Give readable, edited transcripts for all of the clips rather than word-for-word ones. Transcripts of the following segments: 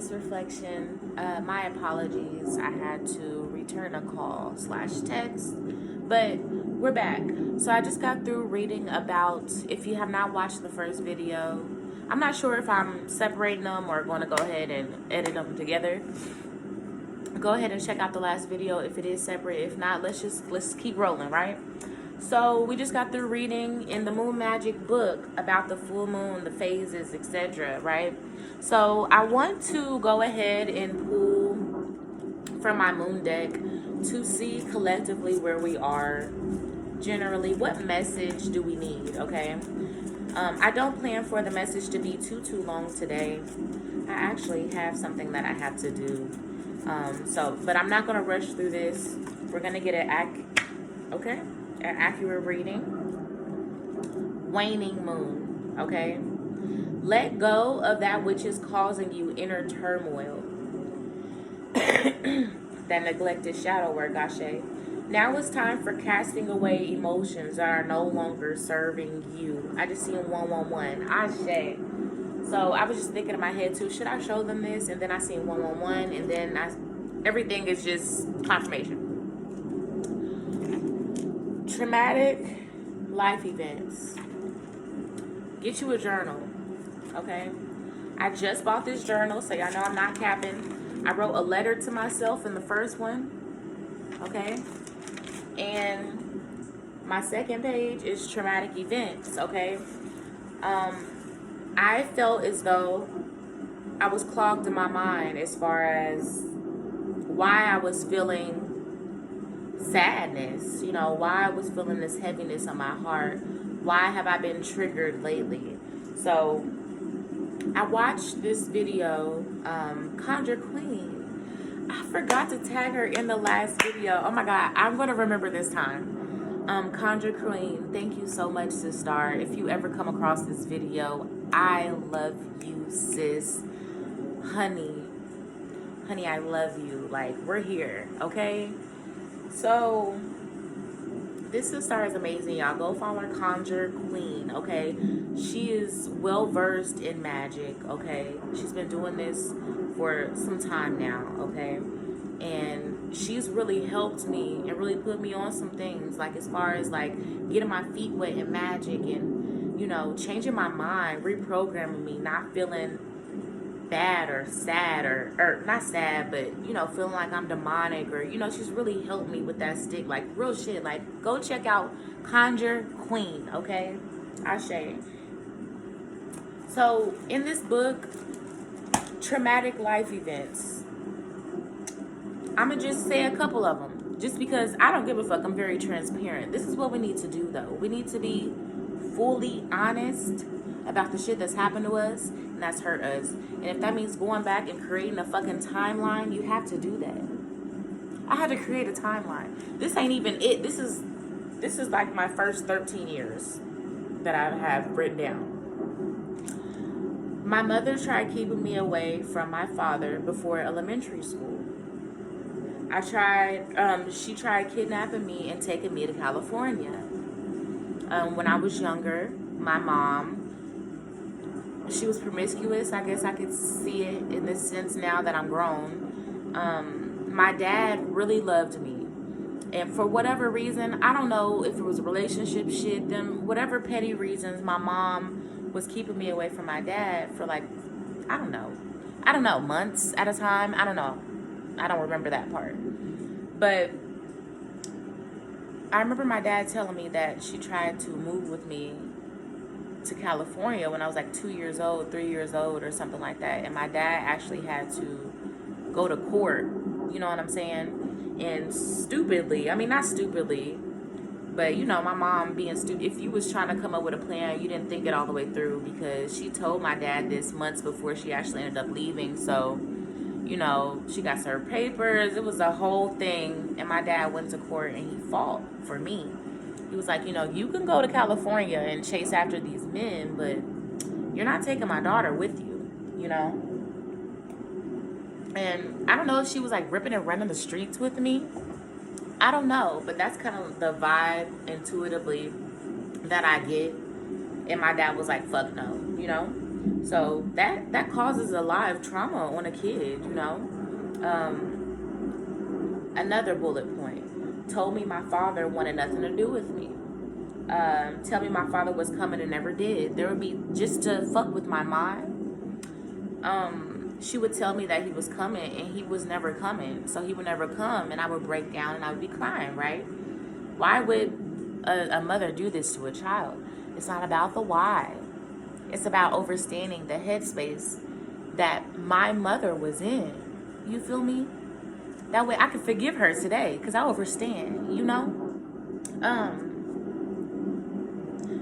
this reflection. My apologies. I had to return a call / text, but we're back. So I just got through reading about, if you have not watched the first video, I'm not sure if I'm separating them or going to go ahead and edit them together. Go ahead and check out the last video if it is separate. If not, let's keep rolling, right? So we just got through reading in the Moon Magick book about the full moon, the phases, etc., right? So I want to go ahead and pull from my moon deck to see collectively where we are. Generally, what message do we need, okay? I don't plan for the message to be too long today. I actually have something that I have to do. But I'm not going to rush through this. We're going to get an accurate reading. Waning moon, okay? Let go of that which is causing you inner turmoil. That neglected shadow work, Ashe. Now it's time for casting away emotions that are no longer serving you. I just seen 111, Ashe. So I was just thinking in my head too, should I show them this? And then I seen 111, and then everything is just confirmation. Traumatic life events. Get you a journal, okay? I just bought this journal, so y'all know I'm not capping. I wrote a letter to myself in the first one, okay? And my second page is traumatic events, okay? I felt as though I was clogged in my mind as far as why I was feeling sadness, why I was feeling this heaviness on my heart. Why have I been triggered lately? So I watched this video, Conjure Queen. I forgot to tag her in the last video. Oh my God, I'm going to remember this time. Conjure Queen, thank you so much, sis star. If you ever come across this video, I love you, sis. Honey, I love you. Like, we're here, okay? So this sister is amazing, y'all. Go follow her, Conjure Queen, okay? She is well versed in magic, okay? She's been doing this for some time now, okay? And she's really helped me and really put me on some things, like as far as like getting my feet wet in magic and, changing my mind, reprogramming me, not feeling bad or sad or not sad, but feeling like I'm demonic, or she's really helped me with that stick, like real shit. Like, go check out Conjure Queen, okay? Ashe. So in this book, traumatic life events, I'm gonna just say a couple of them just because I don't give a fuck. I'm very transparent. This is what we need to do, though. We need to be fully honest about the shit that's happened to us and that's hurt us. And if that means going back and creating a fucking timeline, you have to do that. I had to create a timeline. This ain't even it. This is like my first 13 years that I have written down. My mother tried keeping me away from my father before elementary school. She tried kidnapping me and taking me to California. When I was younger, my mom, she was promiscuous. I guess I could see it in this sense now that I'm grown. My dad really loved me. And for whatever reason, I don't know if it was relationship shit, whatever petty reasons, my mom was keeping me away from my dad for like, I don't know, months at a time. I don't know. I don't remember that part. But I remember my dad telling me that she tried to move with me to California when I was like 2 years old, 3 years old or something like that. And my dad actually had to go to court, you know what I'm saying? And stupidly, I mean, not stupidly, but my mom being stupid, if you was trying to come up with a plan, you didn't think it all the way through, because she told my dad this months before she actually ended up leaving. So she got served papers. It was a whole thing. And my dad went to court and he fought for me. He was like, you can go to California and chase after these men, but you're not taking my daughter with you, And I don't know if she was like ripping and running the streets with me. I don't know, but that's kind of the vibe intuitively that I get. And my dad was like, fuck no, So that causes a lot of trauma on a kid, you know. Another bullet point. Told me my father wanted nothing to do with me. Tell me my father was coming and never did. There would be, just to fuck with my mind. She would tell me that he was coming and he was never coming. So he would never come and I would break down and I would be crying, right? Why would a mother do this to a child? It's not about the why. It's about understanding the headspace that my mother was in. You feel me? That way I can forgive her today because I understand, you know?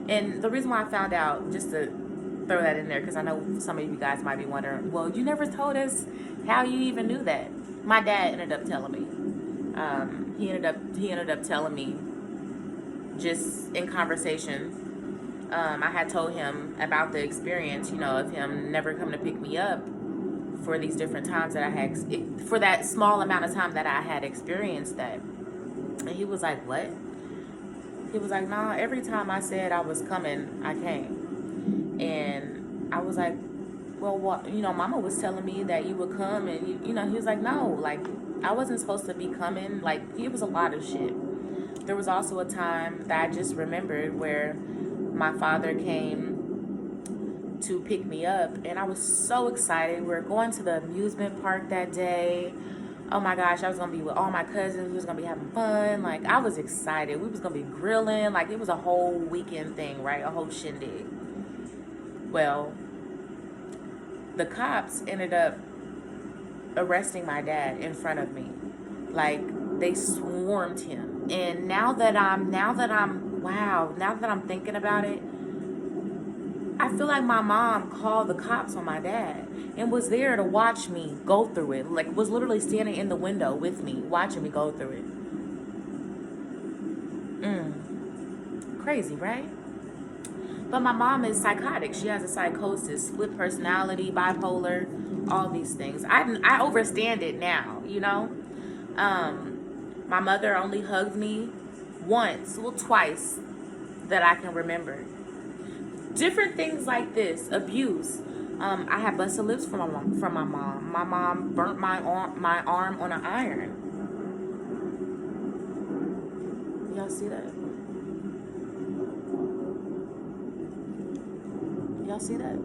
And the reason why I found out, just to throw that in there, because I know some of you guys might be wondering, well, you never told us how you even knew that. My dad ended up telling me. He ended up telling me just in conversation. I had told him about the experience, you know, of him never coming to pick me up for these different times that I had, for that small amount of time that I had experienced that. And he was like, what? He was like, nah, every time I said I was coming, I came. And I was like, well, what? You know, mama was telling me that you would come. And, you know, he was like, no, like, I wasn't supposed to be coming. Like, it was a lot of shit. There was also a time that I just remembered where my father came to pick me up. And I was so excited. We were going to the amusement park that day. Oh my gosh, I was gonna be with all my cousins. We was gonna be having fun. Like, I was excited. We was gonna be grilling. Like, it was a whole weekend thing, right? A whole shindig. Well, the cops ended up arresting my dad in front of me. Like, they swarmed him. And now that I'm thinking about it, I feel like my mom called the cops on my dad and was there to watch me go through it. Like, was literally standing in the window with me, watching me go through it. Crazy, right? But my mom is psychotic. She has a psychosis, split personality, bipolar, all these things. I understand it now, you know? My mother only hugged me once, well, twice, that I can remember. Different things like this, abuse. I had busted lips from my mom. My mom burnt my arm on an iron. Y'all see that? Y'all see that?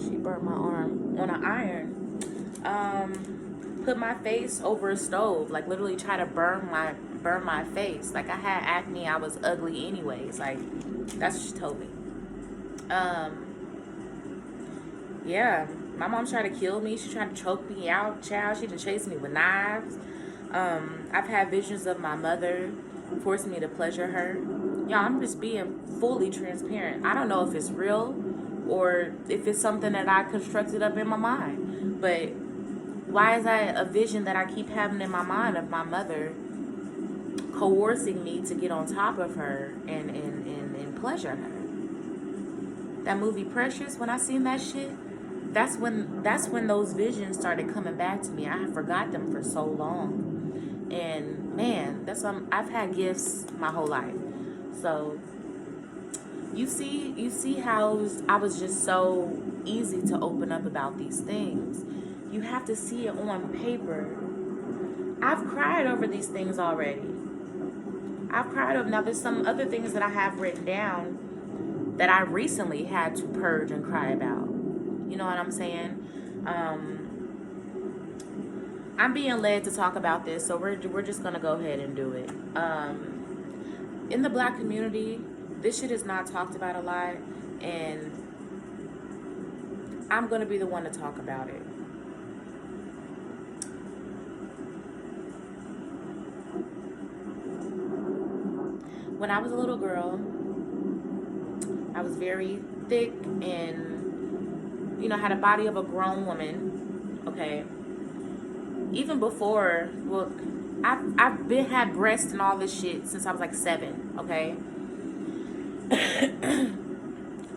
She burnt my arm on an iron. Put my face over a stove, like literally try to burn my face. Like, I had acne, I was ugly anyways. Like, that's what she told me. Yeah, my mom tried to kill me. She tried to choke me out, child. She done chased me with knives. I've had visions of my mother forcing me to pleasure her. Y'all, I'm just being fully transparent. I don't know if it's real or if it's something that I constructed up in my mind. But why is that a vision that I keep having in my mind of my mother coercing me to get on top of her and pleasure her? That movie Precious, when I seen that shit, that's when those visions started coming back to me. I had forgot them for so long. And man, I've had gifts my whole life. So you see how I was just so easy to open up about these things. You have to see it on paper. I've cried over these things already. Now there's some other things that I have written down that I recently had to purge and cry about. You know what I'm saying? I'm being led to talk about this, so we're just gonna go ahead and do it. In the Black community, this shit is not talked about a lot, and I'm gonna be the one to talk about it. When I was a little girl, I was very thick and, you know, had a body of a grown woman, okay? Even before, well, I've had breasts and all this shit since I was like 7, okay?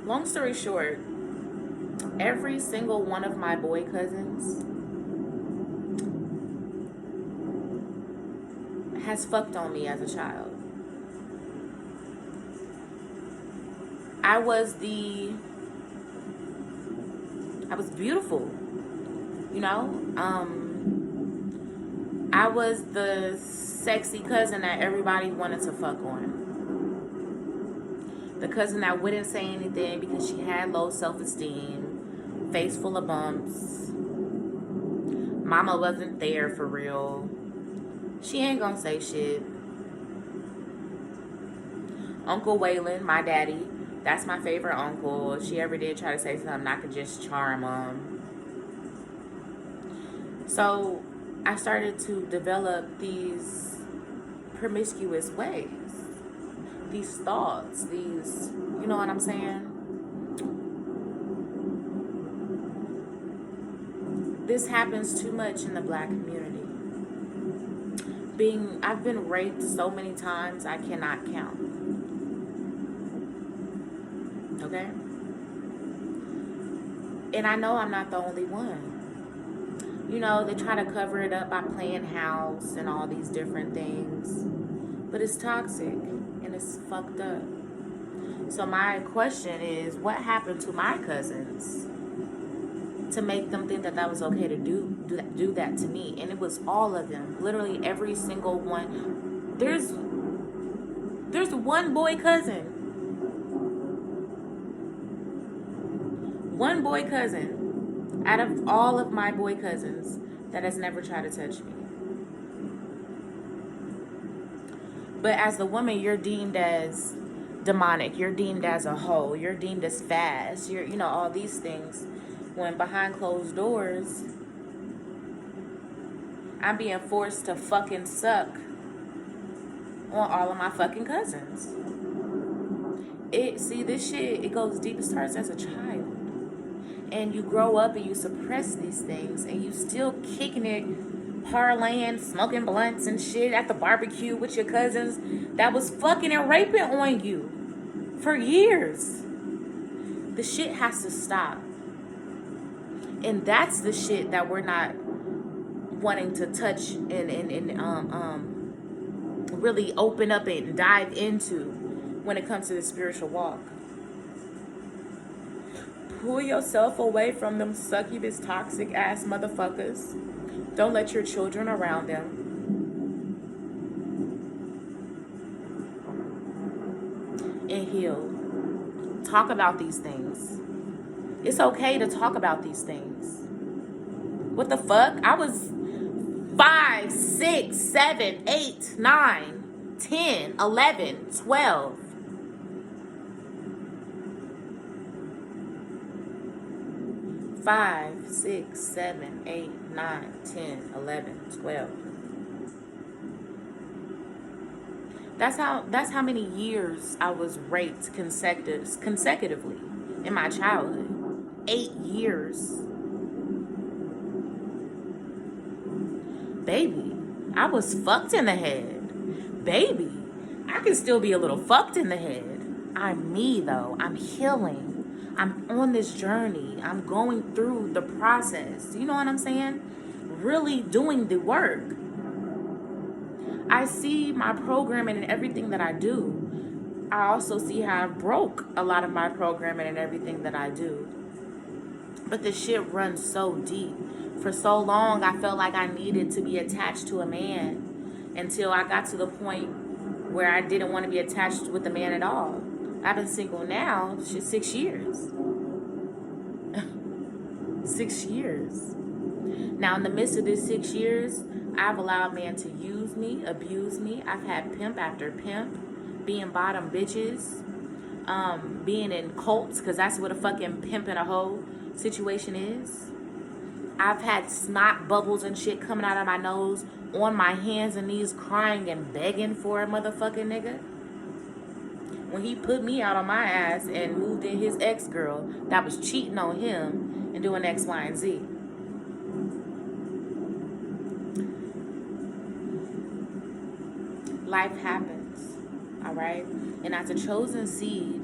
Long story short, every single one of my boy cousins has fucked on me as a child. I was the I was beautiful, you know. I was the sexy cousin that everybody wanted to fuck on. The cousin that wouldn't say anything because she had low self-esteem, face full of bumps. Mama wasn't there for real. She ain't gonna say shit. Uncle Waylon, my daddy, that's my favorite uncle. If she ever did try to say something, I could just charm him. So I started to develop these promiscuous ways, these thoughts, these, you know what I'm saying? This happens too much in the Black community. I've been raped so many times, I cannot count. Okay? And I know I'm not the only one. You know, they try to cover it up by playing house and all these different things. But it's toxic and it's fucked up. So my question is, what happened to my cousins to make them think that that was okay to do that to me? And it was all of them. Literally every single one. There's one boy cousin. One boy cousin out of all of my boy cousins that has never tried to touch me. But as the woman, you're deemed as demonic. You're deemed as a hoe. You're deemed as fast. You're, you know, all these things. When behind closed doors, I'm being forced to fucking suck on all of my fucking cousins. See, this shit, it goes deep. It starts as a child. And you grow up and you suppress these things. And you still kicking it, parlaying, smoking blunts and shit at the barbecue with your cousins that was fucking and raping on you for years. The shit has to stop. And that's the shit that we're not wanting to touch and really open up and dive into when it comes to the spiritual walk. Pull yourself away from them succubus toxic ass motherfuckers. Don't let your children around them. And heal. Talk about these things. It's okay to talk about these things. What the fuck? I was 5, 6, 7, 8, 9, 10, 11, 12. 5, 6, 7, 8, 9, 10, 11, 12. That's how many years I was raped consecutively in my childhood. 8 years. Baby, I was fucked in the head. Baby, I can still be a little fucked in the head. I'm me though. I'm healing. I'm on this journey. I'm going through the process. You know what I'm saying? Really doing the work. I see my programming and everything that I do. I also see how I broke a lot of my programming and everything that I do. But the shit runs so deep. For so long, I felt like I needed to be attached to a man until I got to the point where I didn't want to be attached with a man at all. I've been single now, shit, 6 years. 6 years. Now, in the midst of this 6 years, I've allowed men to use me, abuse me. I've had pimp after pimp, being bottom bitches, being in cults, because that's what a fucking pimp and a hoe situation is. I've had snot bubbles and shit coming out of my nose, on my hands and knees, crying and begging for a motherfucking nigga. When he put me out on my ass and moved in his ex-girl that was cheating on him and doing X, Y, and Z. Life happens, all right? And as a chosen seed,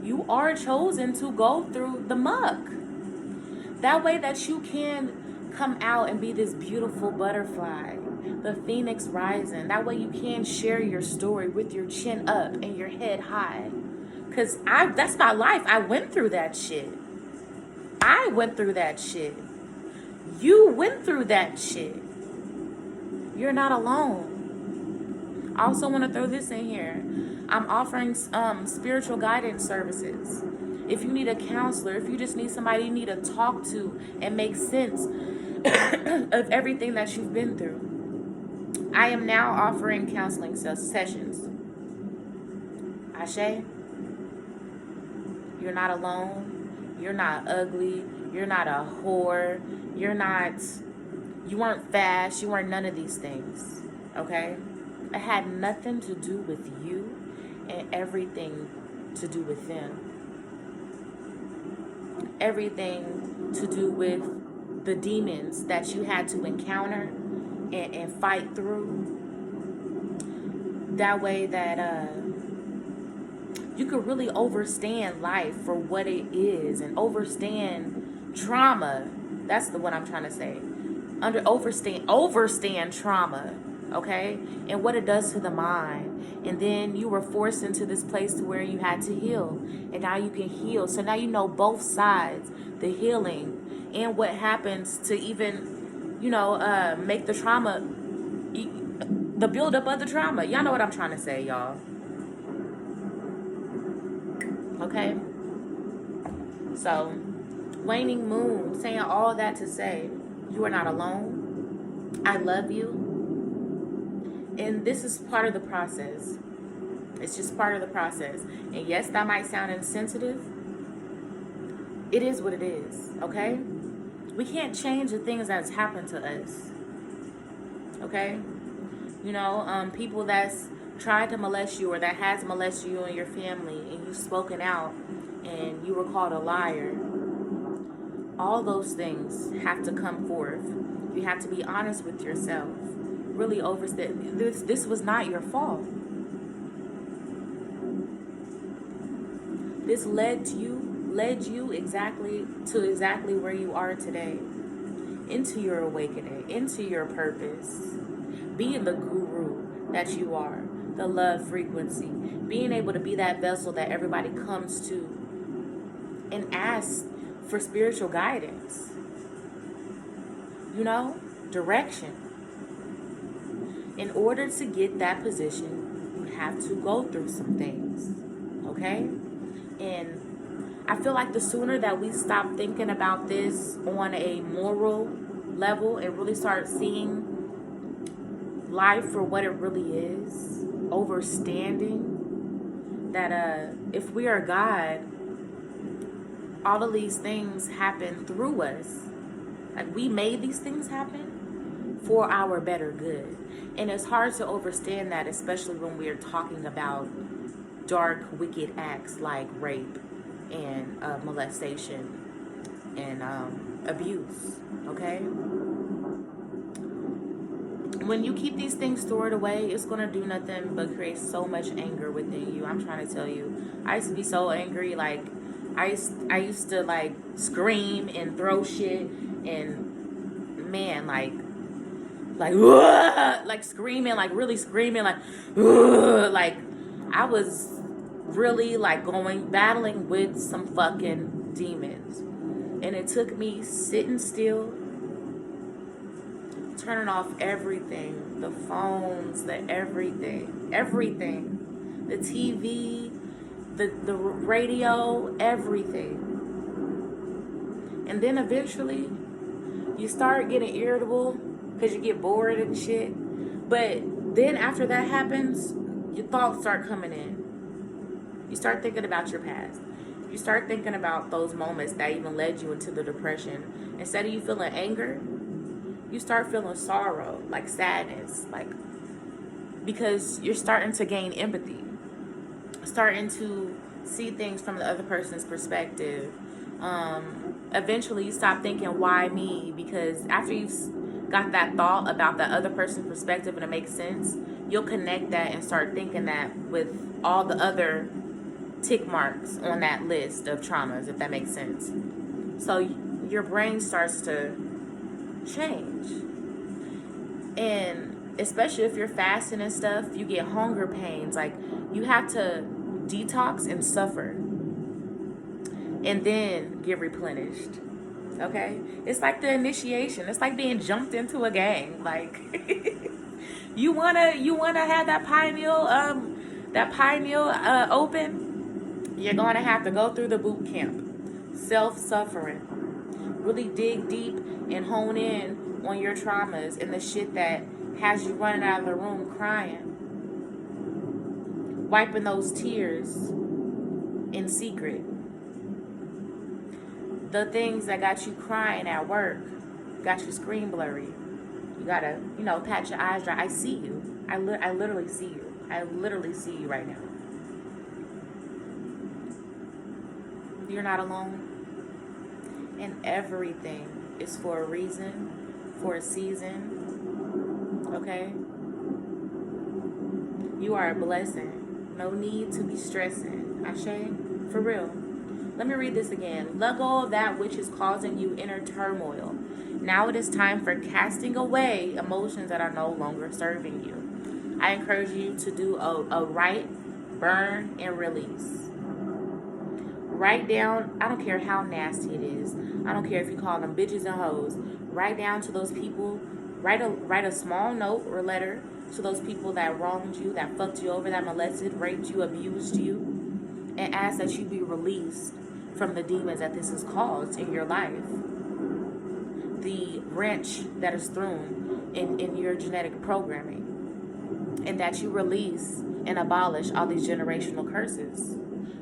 you are chosen to go through the muck. That way that you can come out and be this beautiful butterfly, the phoenix rising. That way you can share your story with your chin up and your head high. Because that's my life. I went through that shit. I went through that shit. You went through that shit. You're not alone. I also want to throw this in here. I'm offering spiritual guidance services. If you need a counselor, if you just need somebody you need to talk to and make sense of everything that you've been through, I am now offering counseling sessions. Ashe, you're not alone. You're not ugly. You're not a whore. You weren't fast. You weren't none of these things. Okay? It had nothing to do with you and everything to do with them. Everything to do with the demons that you had to encounter and fight through. That way that you could really understand life for what it is and understand trauma. That's the one I'm trying to say. Overstand trauma, okay? And what it does to the mind. And then you were forced into this place to where you had to heal. And now you can heal. So now you know both sides, the healing and what happens to even, make the trauma, the buildup of the trauma. Y'all know what I'm trying to say, y'all. Okay? So, waning moon, saying all that to say, you are not alone. I love you. And this is part of the process. It's just part of the process. And yes, that might sound insensitive. It is what it is, okay? We can't change the things that's happened to us. Okay? People that's tried to molest you or that has molested you and your family and you've spoken out and you were called a liar. All those things have to come forth. You have to be honest with yourself. Really overstand. This was not your fault. This led you exactly where you are today. Into your awakening, into your purpose. Being the guru that you are. The love frequency. Being able to be that vessel that everybody comes to and asks for spiritual guidance. Direction. In order to get that position, you have to go through some things. Okay? And I feel like the sooner that we stop thinking about this on a moral level and really start seeing life for what it really is, overstanding that if we are God, all of these things happen through us. Like we made these things happen for our better good. And it's hard to understand that, especially when we're talking about dark, wicked acts like rape and molestation and abuse, okay? When you keep these things stored away, it's going to do nothing but create so much anger within you. I'm trying to tell you. I used to be so angry, like, I used to, like, scream and throw shit and, man, like screaming, like, really screaming, like, I was really, like, battling with some fucking demons. And it took me sitting still, turning off everything, the phones, everything, the TV, the radio, everything. And then eventually, you start getting irritable because you get bored and shit. But then after that happens, your thoughts start coming in. You start thinking about your past. You start thinking about those moments that even led you into the depression. Instead of you feeling anger, you start feeling sorrow, like sadness, like, because you're starting to gain empathy, starting to see things from the other person's perspective. Eventually you stop thinking, why me? Because after you've got that thought about the other person's perspective and it makes sense, you'll connect that and start thinking that with all the other tick marks on that list of traumas, if that makes sense. So your brain starts to change. And especially if you're fasting and stuff, you get hunger pains. Like, you have to detox and suffer and then get replenished. Okay? It's like the initiation. It's like being jumped into a gang. Like you wanna have that pineal open, you're gonna have to go through the boot camp. Self-suffering. Really dig deep and hone in on your traumas and the shit that has you running out of the room crying. Wiping those tears in secret. The things that got you crying at work, got you screen blurry. You gotta, pat your eyes dry. I see you. I literally see you. I literally see you right now. You're not alone. And everything is for a reason, for a season. Okay? You are a blessing. No need to be stressing. Ashe? For real. Let me read this again. Let go of that which is causing you inner turmoil. Now it is time for casting away emotions that are no longer serving you. I encourage you to do a write, burn, and release. Write down, I don't care how nasty it is. I don't care if you call them bitches and hoes. Write down to those people. Write a small note or letter to those people that wronged you, that fucked you over, that molested, raped you, abused you, and ask that you be released from the demons that this has caused in your life. The wrench that is thrown in your genetic programming. And that you release and abolish all these generational curses.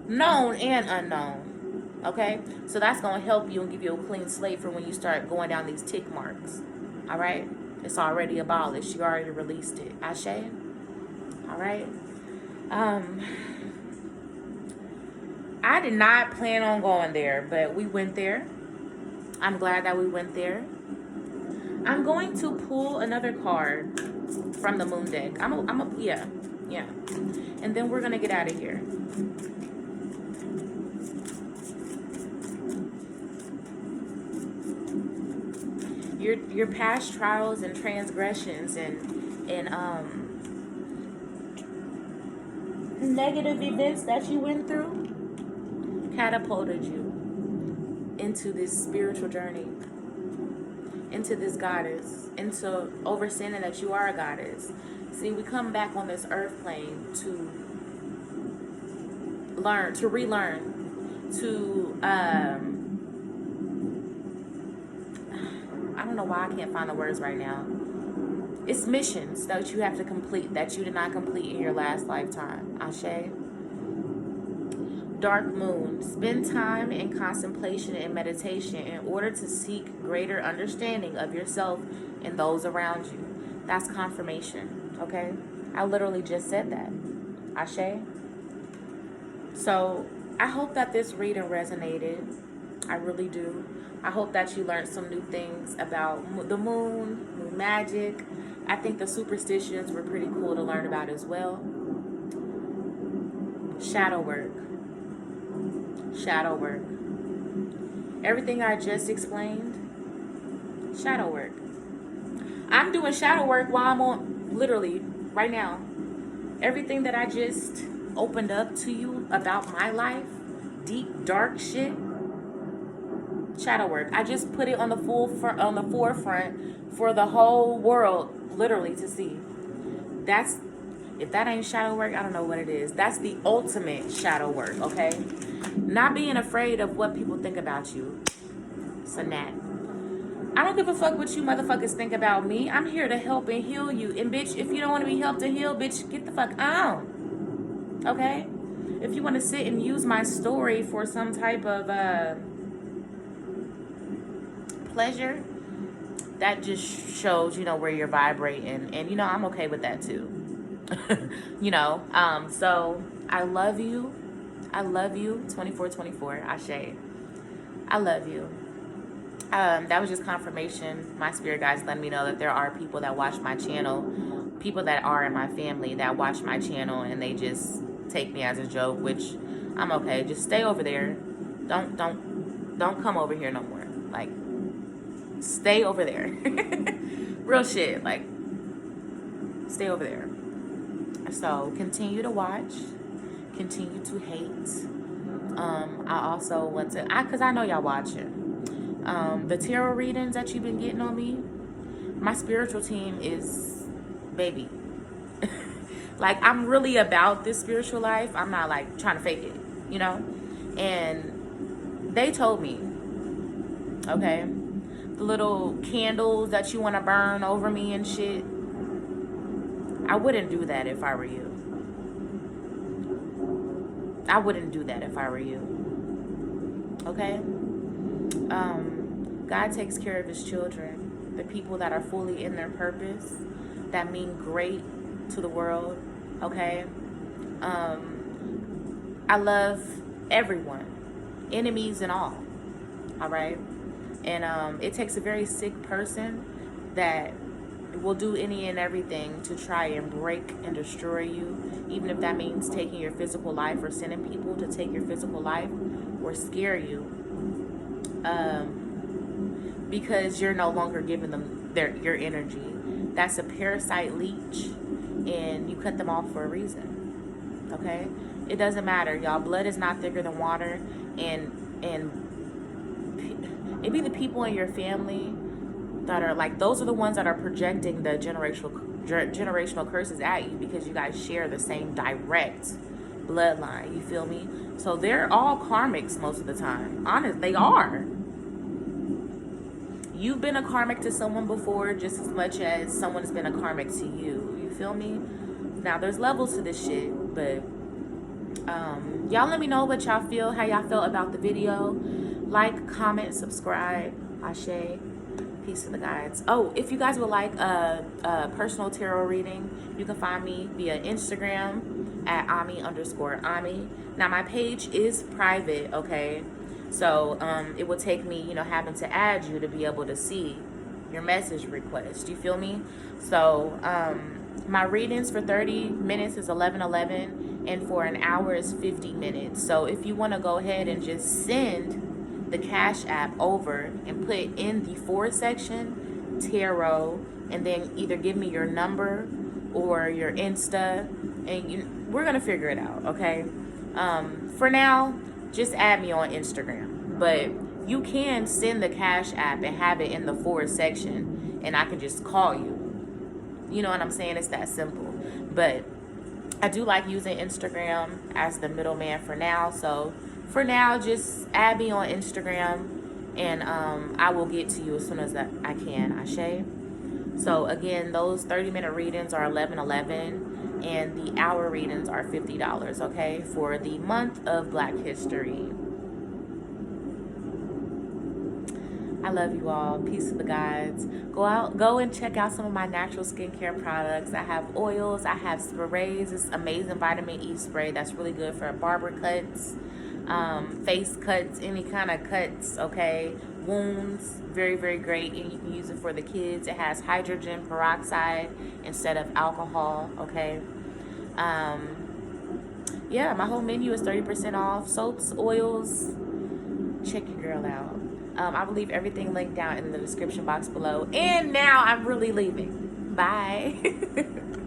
Known and unknown. Okay? So that's going to help you and give you a clean slate for when you start going down these tick marks. Alright? It's already abolished. You already released it. Ashe? Alright? I did not plan on going there, but we went there. I'm glad that we went there. I'm going to pull another card from the Moon deck. Yeah. And then we're going to get out of here. Your past trials and transgressions and negative events that you went through catapulted you into this spiritual journey, into this goddess, into understanding that you are a goddess. See, we come back on this earth plane to learn, to relearn, to I don't know why I can't find the words right now. It's missions that you have to complete that you did not complete in your last lifetime. Ashe. Dark moon. Spend time in contemplation and meditation in order to seek greater understanding of yourself and those around you. That's confirmation. Okay? I literally just said that. Ashe. So I hope that this reading resonated. I really do. I hope that you learned some new things about the moon, Moon Magick. I think the superstitions were pretty cool to learn about as well. Shadow work. Shadow work. Everything I just explained, shadow work. I'm doing shadow work while I'm on, literally, right now. Everything that I just opened up to you about my life, deep, dark shit, shadow work. I just put it on the forefront for the whole world, literally, to see. If that ain't shadow work, I don't know what it is. That's the ultimate shadow work, okay? Not being afraid of what people think about you. It's a nat. I don't give a fuck what you motherfuckers think about me. I'm here to help and heal you. And bitch, if you don't want to be helped and healed, bitch, get the fuck out. Okay? If you want to sit and use my story for some type of pleasure, that just shows, where you're vibrating. And, I'm okay with that too. So I love you. I love you. 2424. Ashe. I love you. That was just confirmation. My spirit guides letting me know that there are people that watch my channel, people that are in my family that watch my channel, and they just take me as a joke, which I'm okay. Just stay over there. Don't come over here no more. Like, stay over there. Real shit. Like, stay over there. So continue to watch, continue to hate. I also want to, because I know y'all watching. The tarot readings that you've been getting on me, my spiritual team is, baby. Like, I'm really about this spiritual life. I'm not like trying to fake it, you know? And they told me, okay, the little candles that you want to burn over me and shit, I wouldn't do that if I were you. I wouldn't do that if I were you. Okay? God takes care of his children, the people that are fully in their purpose, that mean great to the world. Okay? I love everyone, enemies and all. All right? And it takes a very sick person that will do any and everything to try and break and destroy you, even if that means taking your physical life or sending people to take your physical life or scare you, because you're no longer giving them your energy. That's a parasite leech, and you cut them off for a reason. Okay? It doesn't matter, y'all. Blood is not thicker than water, and it be the people in your family that are like, those are the ones that are projecting the generational curses at you, because you guys share the same direct bloodline. You feel me? So they're all karmics most of the time. Honest, they are. You've been a karmic to someone before just as much as someone's been a karmic to you. You feel me? Now there's levels to this shit, but y'all let me know what y'all feel, how y'all felt about the video. Like, comment, subscribe. Ashe. Peace to the guides. Oh, if you guys would like a personal tarot reading, you can find me via Instagram at Ami_Ami. Now my page is private, okay? So it will take me, you know, having to add you to be able to see your message request. You feel me? So my readings for 30 minutes is $11.11, and for an hour is 50 minutes. So if you want to go ahead and just send the Cash App over and put in the for section tarot, and then either give me your number or your Insta, and we're gonna figure it out. Okay? For now, just add me on Instagram, but you can send the Cash App and have it in the for section, and I can just call you. You know what I'm saying? It's that simple. But I do like using Instagram as the middleman for now, so for now, just add me on Instagram, and I will get to you as soon as I can. Ashe. So again, those 30-minute readings are $11.11, and the hour readings are $50. Okay, for the month of Black History. I love you all. Peace to the guides. Go and check out some of my natural skincare products. I have oils. I have sprays. This amazing vitamin E spray that's really good for barber cuts, face cuts, any kind of cuts, okay, wounds. Very, very great, and you can use it for the kids. It has hydrogen peroxide instead of alcohol, okay. Yeah, my whole menu is 30% off. Soaps, oils, check your girl out. I will leave everything linked down in the description box below. And now I'm really leaving. Bye.